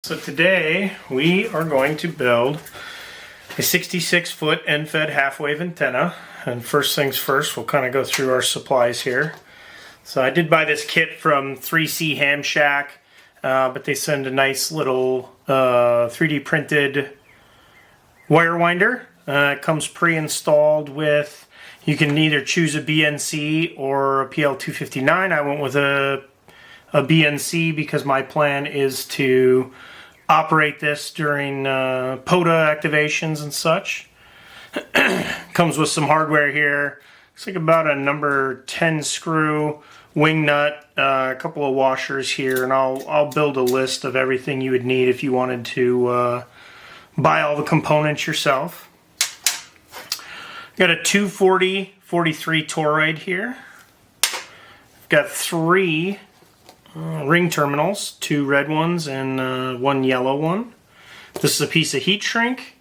So today we are going to build a 66-foot end-fed half-wave antenna. And first things first, we'll kind of go through our supplies here. So I did buy this kit from 3C Ham Shack, but they send a nice little 3D printed wire winder. It comes pre-installed with, you can either choose a BNC or a PL259. I went with a BNC because my plan is to operate this during POTA activations and such. Comes with some hardware here. Looks like about a number 10 screw, wing nut, a couple of washers here, and I'll build a list of everything you would need if you wanted to buy all the components yourself. Got a 240/43 toroid here. Got 3 ring terminals, 2 red ones and 1 yellow one. This is a piece of heat shrink.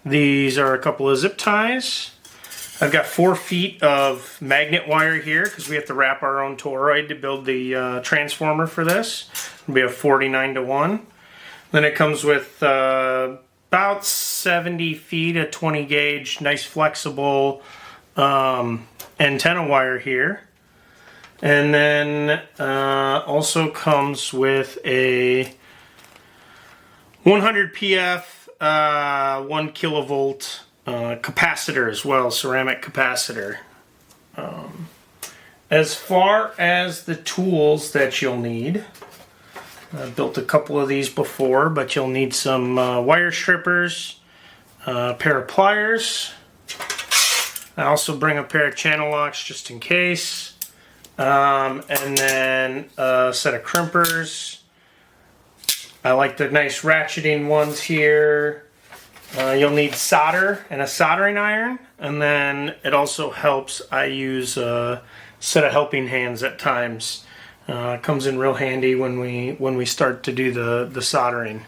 These are a couple of zip ties. I've got 4 feet of magnet wire here because we have to wrap our own toroid to build the transformer for this. It'll be a 49-to-1. Then it comes with about 70 feet of 20 gauge, nice flexible antenna wire here. And then also comes with a 100 PF 1 kilovolt capacitor as well, ceramic capacitor. As far as the tools that you'll need, I've built a couple of these before, but you'll need some wire strippers, a pair of pliers. I also bring a pair of channel locks just in case. And then a set of crimpers. I like the nice ratcheting ones here. You'll need solder and a soldering iron, and then it also helps. I use a set of helping hands at times. It comes in real handy when we start to do the soldering.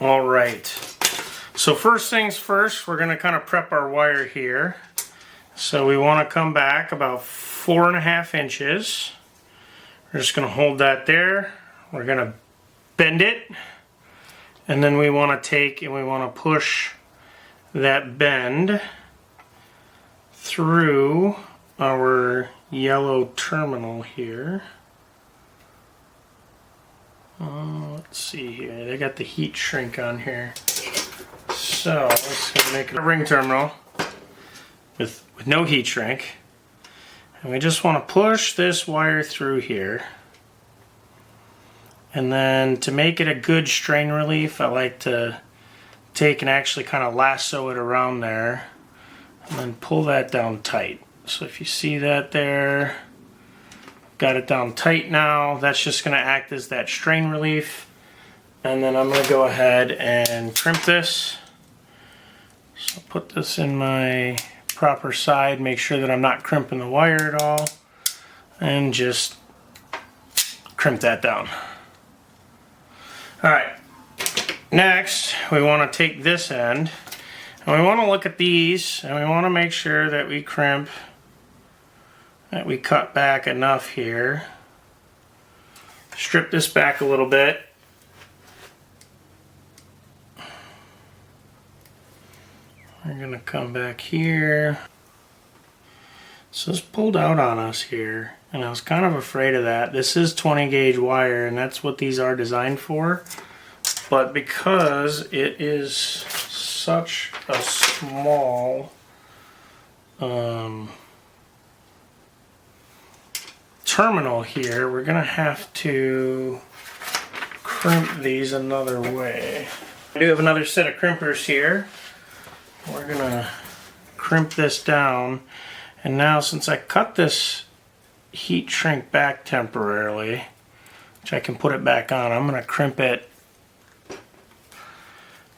All right. So first things first, we're going to kind of prep our wire here. So we want to come back about 4.5 inches. We're just going to hold that there. We're going to bend it. And then we want to take and we want to push that bend through our yellow terminal here. Let's see here. They got the heat shrink on here. So let's make a ring terminal with no heat shrink, and we just want to push this wire through here. And then to make it a good strain relief, I like to take and actually kind of lasso it around there and then pull that down tight. So if you see that there, got it down tight now. That's just going to act as that strain relief. And then I'm going to go ahead and crimp this. So put this in my proper side, make sure that I'm not crimping the wire at all, and just crimp that down. Alright, next we want to take this end and we want to look at these and we want to make sure that we crimp, that we cut back enough here. Strip this back a little bit. We're going to come back here. So this pulled out on us here, and I was kind of afraid of that. This is 20 gauge wire, and that's what these are designed for. But because it is such a small terminal here, we're going to have to crimp these another way. I do have another set of crimpers here. We're going to crimp this down, and now since I cut this heat shrink back temporarily, which I can put it back on, I'm going to crimp it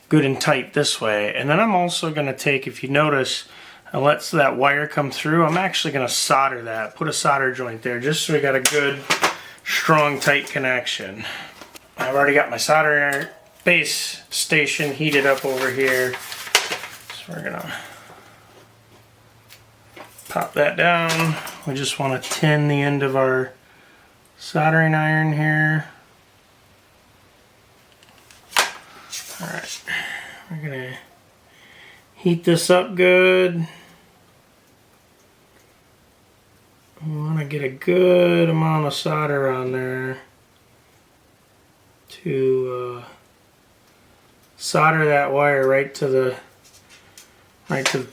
good and tight this way. And then I'm also going to take, if you notice, I let that wire come through. I'm actually going to solder that, put a solder joint there just so we got a good, strong, tight connection. I've already got my soldering base station heated up over here. We're gonna pop that down. We just want to tin the end of our soldering iron here. Alright, we're gonna heat this up good. We want to get a good amount of solder on there to solder that wire right to the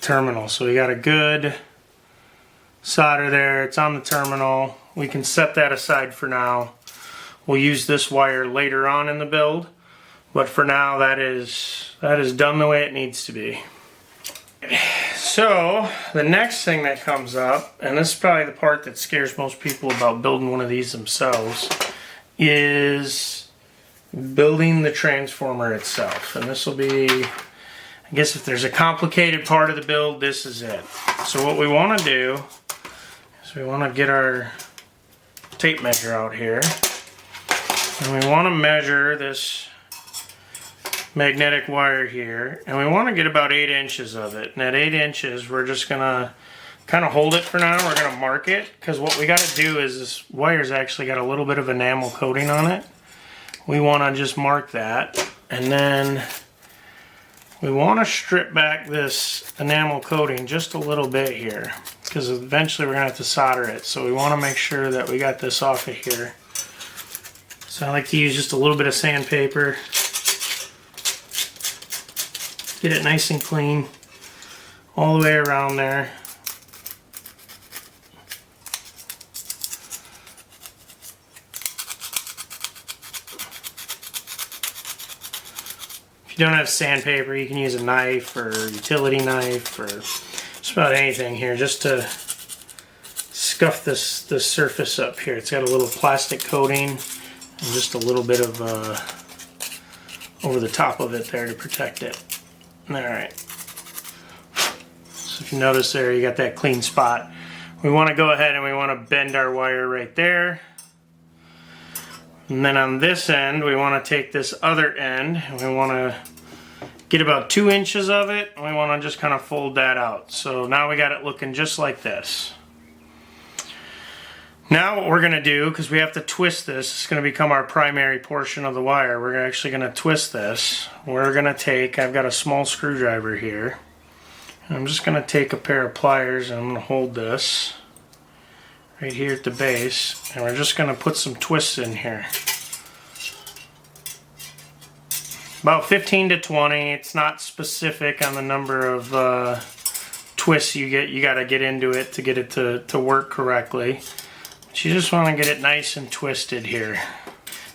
terminal. So we got a good solder there. It's on the terminal. We can set that aside for now. We'll use this wire later on in the build, but for now that is done the way it needs to be. So the next thing that comes up, and this is probably the part that scares most people about building one of these themselves, is building the transformer itself. And this will be, I guess if there's a complicated part of the build, this is it. So what we want to do is we want to get our tape measure out here, and we want to measure this magnetic wire here, and we want to get about 8 inches of it. And at 8 inches, we're just gonna kind of hold it for now. We're gonna mark it, because what we got to do is this wire's actually got a little bit of enamel coating on it. We want to just mark that, and then we want to strip back this enamel coating just a little bit here, because eventually we're gonna have to solder it. So we want to make sure that we got this off of here. So I like to use just a little bit of sandpaper. Get it nice and clean all the way around there. If you don't have sandpaper, you can use a knife or a utility knife or just about anything here, just to scuff this surface up here. It's got a little plastic coating and just a little bit of over the top of it there to protect it. Alright, so if you notice there, you got that clean spot. We want to go ahead and we want to bend our wire right there. And then on this end, we want to take this other end, and we want to get about 2 inches of it, and we want to just kind of fold that out. So now we got it looking just like this. Now what we're going to do, because we have to twist this, it's going to become our primary portion of the wire. We're actually going to twist this. We're going to take, I've got a small screwdriver here. And I'm just going to take a pair of pliers and I'm going to hold this right here at the base. And we're just going to put some twists in here. About 15 to 20. It's not specific on the number of twists you get. You got to get into it to get it to work correctly. You just want to get it nice and twisted here.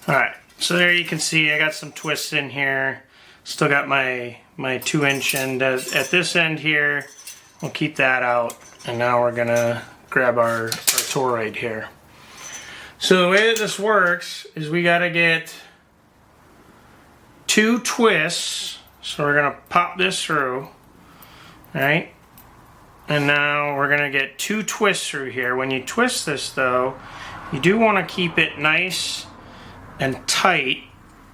Alright, so there you can see I got some twists in here. Still got my 2-inch end at this end here. We'll keep that out. And now we're going to grab our toroid here. So the way that this works is we got to get 2 twists. So we're going to pop this through. Alright. And now we're going to get 2 twists through here. When you twist this though, you do want to keep it nice and tight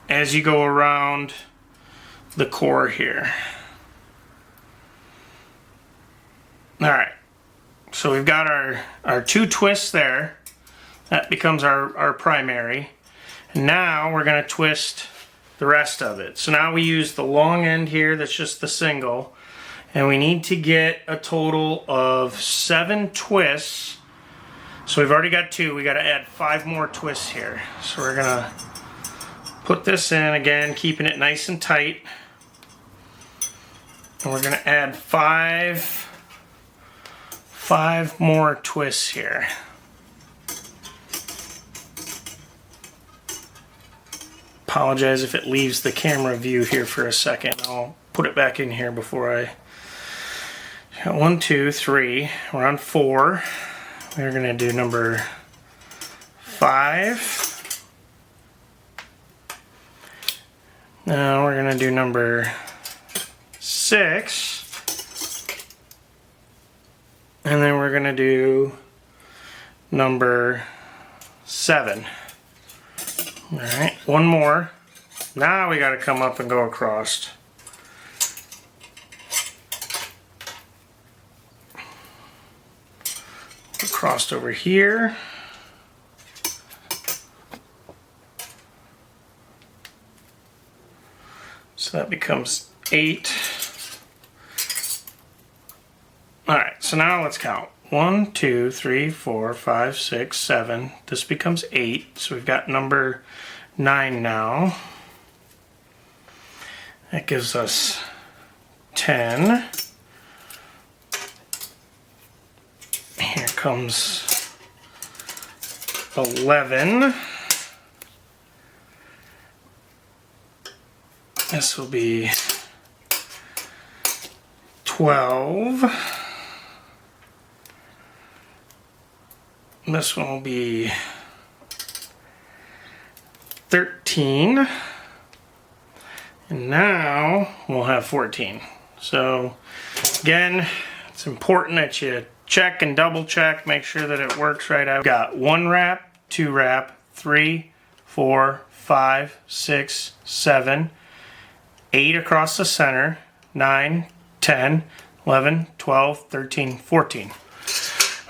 as you go around the core here. Alright, so we've got our 2 twists there. That becomes our primary. And now we're going to twist the rest of it. So now we use the long end here, that's just the single. And we need to get a total of 7 twists. So we've already got 2. We got to add 5 more twists here. So we're going to put this in again, keeping it nice and tight. And we're going to add 5 more twists here. Apologize if it leaves the camera view here for a second. I'll put it back in here before I... 1, 2, 3. We're on 4. We're going to do number 5. Now we're going to do number 6. And then we're going to do number 7. Alright, 1 more. Now we got to come up and go across. Crossed over here. So that becomes 8. Alright, so now let's count. 1, 2, 3, 4, 5, 6, 7. This becomes 8. So we've got number 9 now. That gives us 10. Here comes 11. This will be 12. This one will be 13. And now we'll have 14. So again, it's important that you check and double check, make sure that it works right. I've got 1 wrap, 2 wrap, 3, 4, 5, 6, 7, 8 across the center, 9, 10, 11, 12, 13, 14.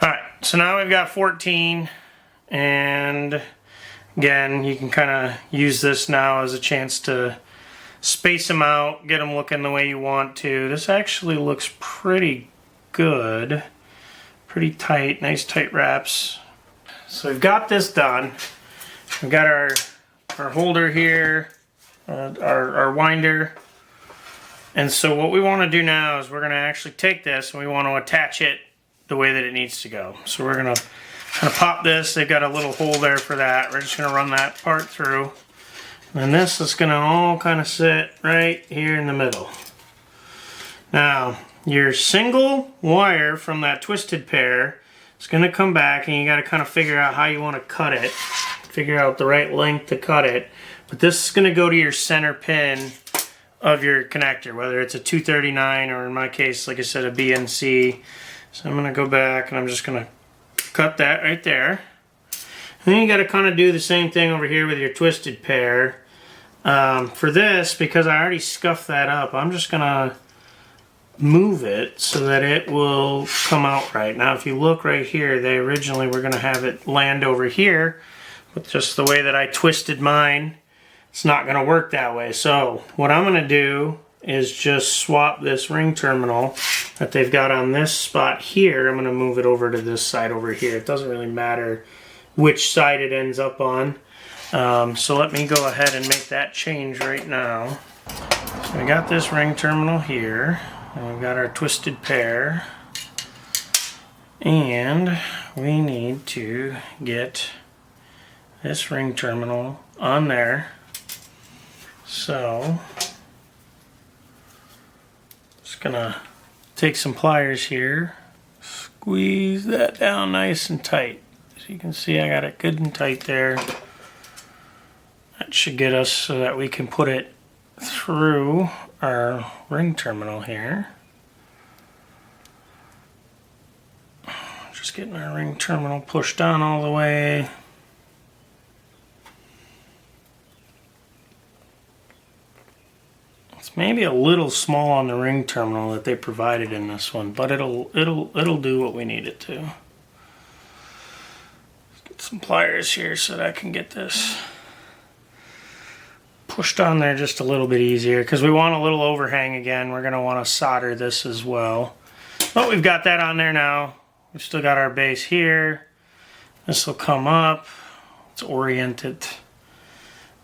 Alright, so now we've got 14, and again, you can kind of use this now as a chance to space them out, get them looking the way you want to. This actually looks pretty good, pretty tight, nice tight wraps. So we've got this done. We've got our holder here, our winder. And so what we want to do now is we're going to actually take this and we want to attach it the way that it needs to go. So we're going to kind of pop this. They've got a little hole there for that. We're just going to run that part through. And this is going to all kind of sit right here in the middle. Now, your single wire from that twisted pair is going to come back, and you got to kind of figure out how you want to cut it. Figure out the right length to cut it. But this is going to go to your center pin of your connector, whether it's a 239 or in my case, like I said, a BNC. So I'm going to go back and I'm just going to cut that right there. And then you got to kind of do the same thing over here with your twisted pair. For this, because I already scuffed that up, I'm just going to move it so that it will come out right. Now if you look right here, they originally were going to have it land over here, but just the way that I twisted mine, it's not going to work that way. So what I'm going to do is just swap this ring terminal that they've got on this spot here. I'm going to move it over to this side over here. It doesn't really matter which side it ends up on. So let me go ahead and make that change right now. So we got this ring terminal here, and we've got our twisted pair, and we need to get this ring terminal on there. So just gonna take some pliers here, squeeze that down nice and tight. So you can see I got it good and tight there. That should get us so that we can put it through our ring terminal here. Just getting our ring terminal pushed down all the way. It's maybe a little small on the ring terminal that they provided in this one, but it'll do what we need it to. Get some pliers here so that I can get this pushed on there just a little bit easier, because we want a little overhang again. We're going to want to solder this as well. But we've got that on there now. We've still got our base here. This will come up. Let's orient it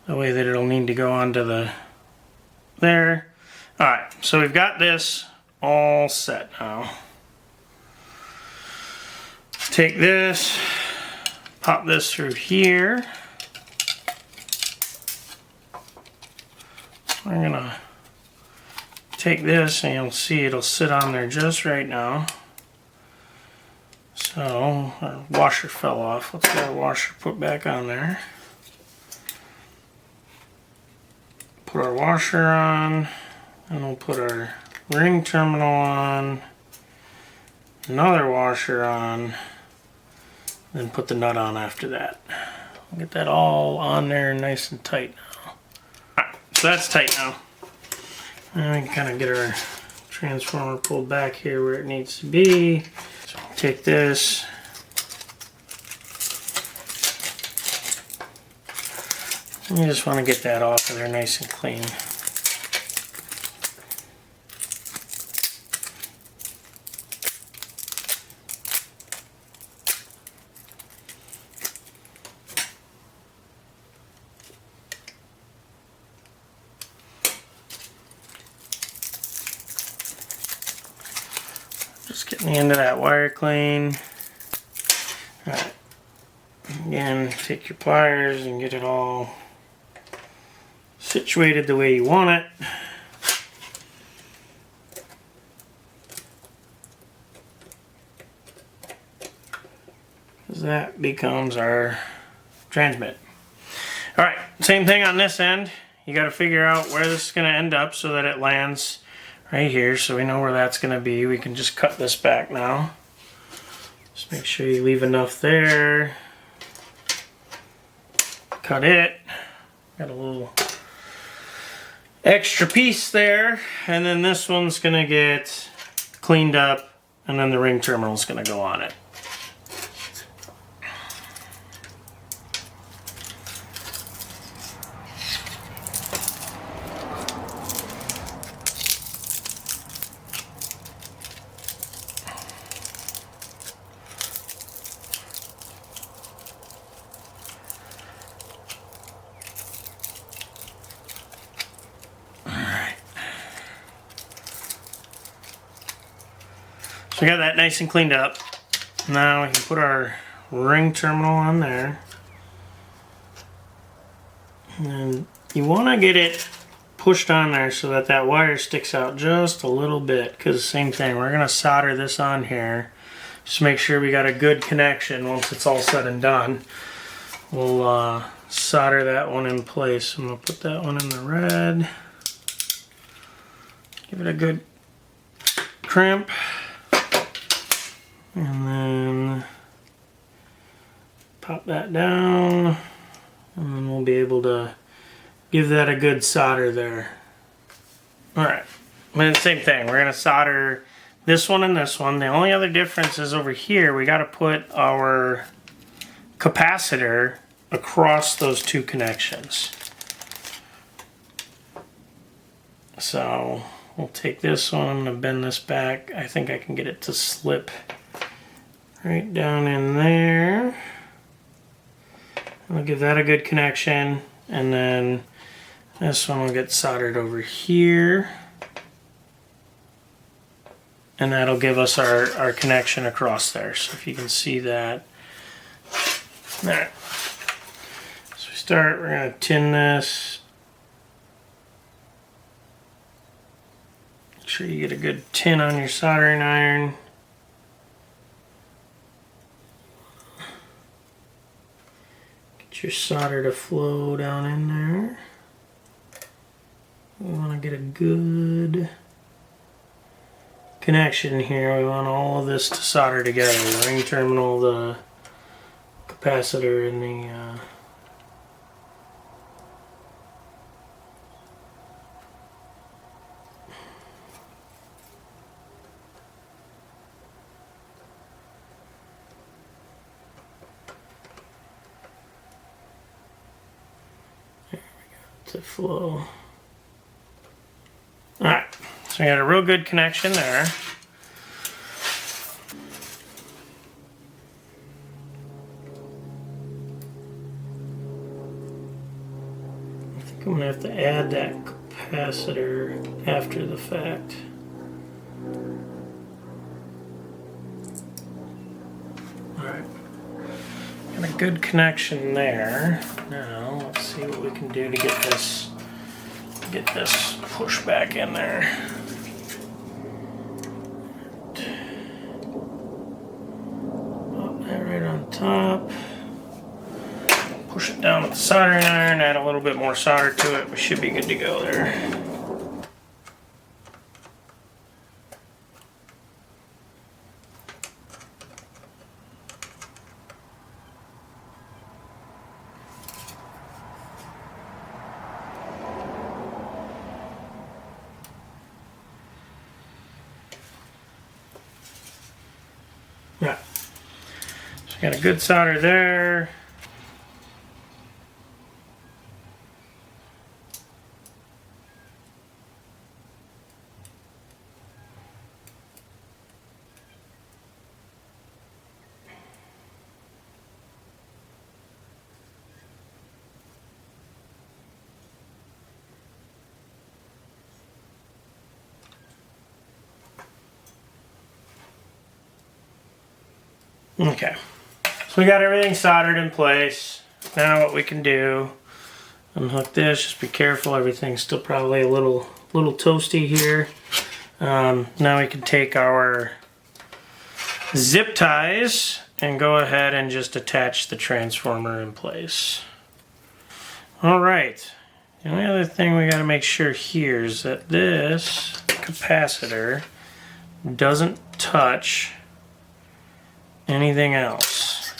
the way that it'll need to go onto the there. Alright, so we've got this all set now. Take this, pop this through here. We're gonna take this and you'll see it'll sit on there just right now. So our washer fell off. Let's get our washer put back on there. Put our washer on, and we'll put our ring terminal on, another washer on, then put the nut on after that. We'll get that all on there nice and tight now. Alright, so that's tight now. And we can kind of get our transformer pulled back here where it needs to be. So we'll take this. And you just want to get that off of there nice and clean. Just getting the end of that wire clean. Alright. Again, take your pliers and get it all situated the way you want it. Because that becomes our transmit. Alright, same thing on this end. You got to figure out where this is going to end up so that it lands right here, so we know where that's going to be. We can just cut this back now. Just make sure you leave enough there. Cut it. Got a little extra piece there, and then this one's going to get cleaned up, and then the ring terminal is going to go on it. So we got that nice and cleaned up. Now we can put our ring terminal on there. And then you want to get it pushed on there so that that wire sticks out just a little bit, because same thing, we're going to solder this on here. Just make sure we got a good connection once it's all said and done. We'll solder that one in place. I'm going to put that one in the red. Give it a good crimp. And then pop that down, and then we'll be able to give that a good solder there. Alright, and same thing, we're going to solder this one and this one. The only other difference is over here, we got to put our capacitor across those two connections. So we'll take this one and bend this back. I think I can get it to slip right down in there. I'll give that a good connection, and then this one will get soldered over here, and that'll give us our connection across there. So if you can see that. Alright, so we start, we're going to tin this. Make sure you get a good tin on your soldering iron. Your solder to flow down in there. We want to get a good connection here. We want all of this to solder together. The ring terminal, the capacitor, and the to flow. Alright, so we got a real good connection there. I think I'm going to have to add that capacitor after the fact. Alright, got a good connection there. Now let's see what we can do to get this pushed back in there. Pop that right on top. Push it down with the soldering iron, add a little bit more solder to it. We should be good to go there. Yeah, so got a good solder there. Okay, so we got everything soldered in place. Now what we can do, unhook this, just be careful, everything's still probably a little toasty here. Now we can take our zip ties and go ahead and just attach the transformer in place. Alright, the only other thing we got to make sure here is that this capacitor doesn't touch anything else.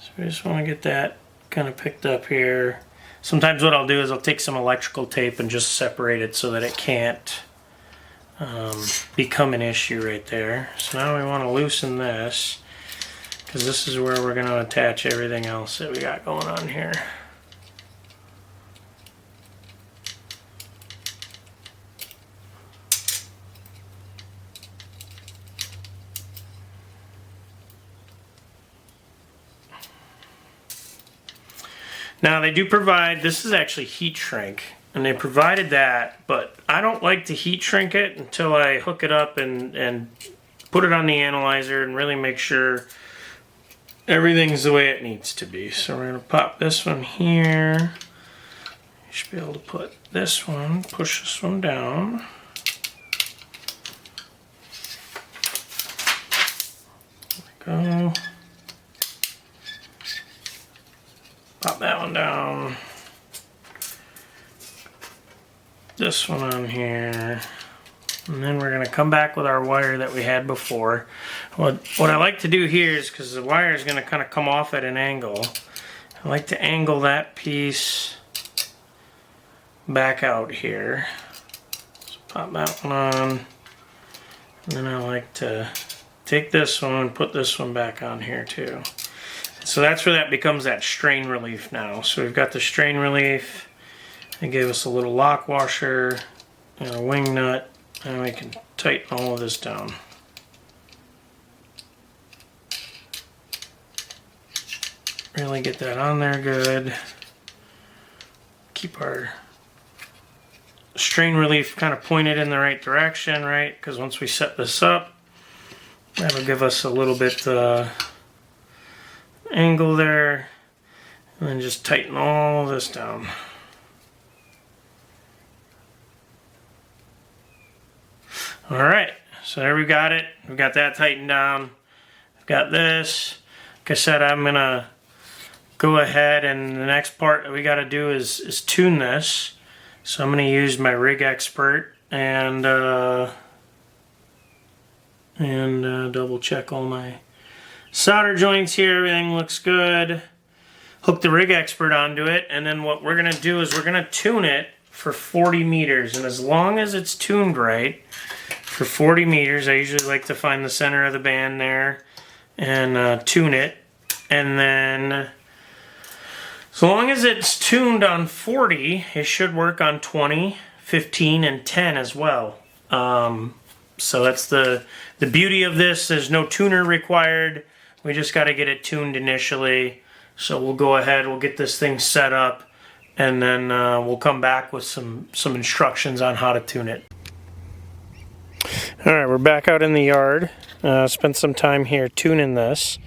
So we just want to get that kind of picked up here. Sometimes what I'll do is I'll take some electrical tape and just separate it so that it can't become an issue right there. So now we want to loosen this, because this is where we're going to attach everything else that we got going on here. Now they do provide, this is actually heat shrink, and they provided that, but I don't like to heat shrink it until I hook it up and put it on the analyzer and really make sure everything's the way it needs to be. So we're going to pop this one here. You should be able to put this one, push this one down. There we go. Pop that one down. This one on here. And then we're going to come back with our wire that we had before. What I like to do here is, because the wire is going to kind of come off at an angle, I like to angle that piece back out here. So pop that one on. And then I like to take this one and put this one back on here too. So that's where that becomes that strain relief now. So we've got the strain relief. They gave us a little lock washer and a wing nut, and we can tighten all of this down. Really get that on there good. Keep our strain relief kind of pointed in the right direction, right? Because once we set this up, that'll give us a little bit angle there, and then just tighten all this down. Alright, so there we got it. We've got that tightened down. I've got this. Like I said, I'm going to go ahead, and the next part that we got to do is tune this. So I'm going to use my Rig Expert and double check all my solder joints here. Everything looks good. Hook the Rig Expert onto it, and then what we're going to do is we're going to tune it for 40 meters. And as long as it's tuned right, for 40 meters, I usually like to find the center of the band there and tune it. And then, as long as it's tuned on 40, it should work on 20, 15, and 10 as well. So that's the beauty of this. There's no tuner required. We just got to get it tuned initially. So we'll go ahead, we'll get this thing set up, and then we'll come back with some instructions on how to tune it. Alright, we're back out in the yard. Spent some time here tuning this.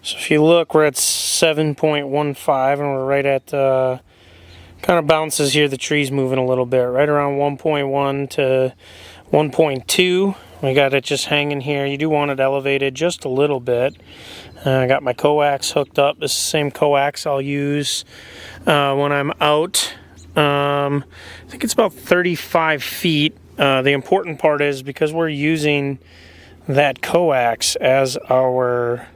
So if you look, we're at 7.15, and we're right at, kind of bounces here, the tree's moving a little bit, right around 1.1 to 1.2. We got it just hanging here. You do want it elevated just a little bit. I got my coax hooked up. This is the same coax I'll use when I'm out. I think it's about 35 feet. The important part is, because we're using that coax as our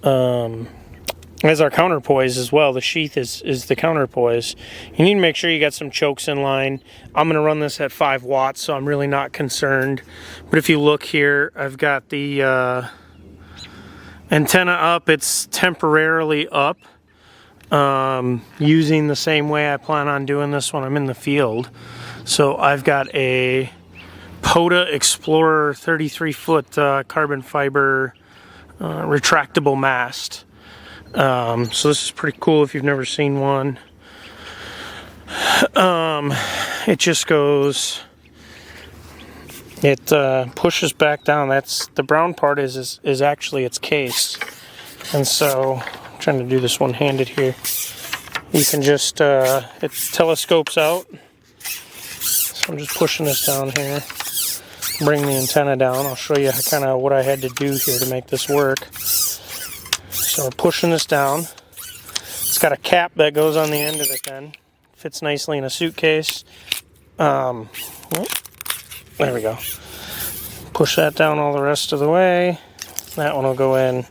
counterpoise as well. The sheath is the counterpoise. You need to make sure you got some chokes in line. I'm going to run this at 5 watts, so I'm really not concerned. But if you look here, I've got the antenna up. It's temporarily up, using the same way I plan on doing this when I'm in the field. So I've got a POTA Explorer 33-foot carbon fiber retractable mast. So this is pretty cool if you've never seen one. It just goes it pushes back down. That's the brown part is actually its case. And so, I'm trying to do this one-handed here. You can just, it telescopes out. So I'm just pushing this down here. Bring the antenna down. I'll show you kind of what I had to do here to make this work. So we're pushing this down. It's got a cap that goes on the end of it then. Fits nicely in a suitcase. There we go. Push that down all the rest of the way. That one will go in.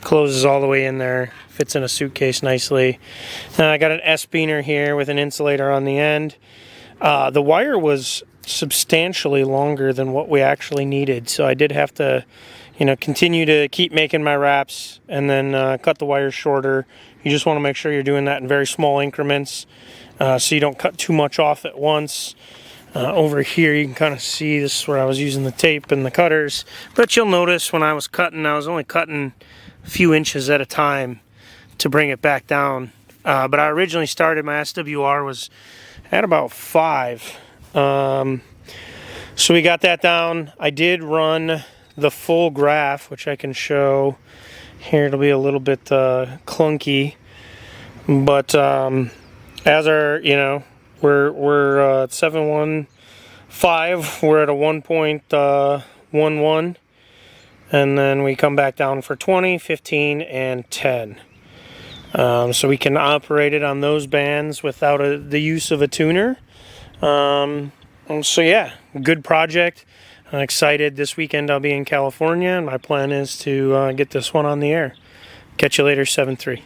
Closes all the way in there. Fits in a suitcase nicely. Now I got an S-beaner here with an insulator on the end. The wire was substantially longer than what we actually needed, so I did have to, you know, continue to keep making my wraps and then cut the wires shorter. You just want to make sure you're doing that in very small increments, so you don't cut too much off at once. Over here you can kind of see this is where I was using the tape and the cutters, but you'll notice when I was cutting, I was only cutting a few inches at a time to bring it back down. But I originally started, my SWR was at about 5. So we got that down. I did run the full graph, which I can show here. It'll be a little bit clunky, but as our, you know, we're at 715. We're at a 1.11, and then we come back down for 20, 15, and 10. So we can operate it on those bands without the use of a tuner. So yeah, good project. I'm excited. This weekend I'll be in California, and my plan is to get this one on the air. Catch you later, 7-3.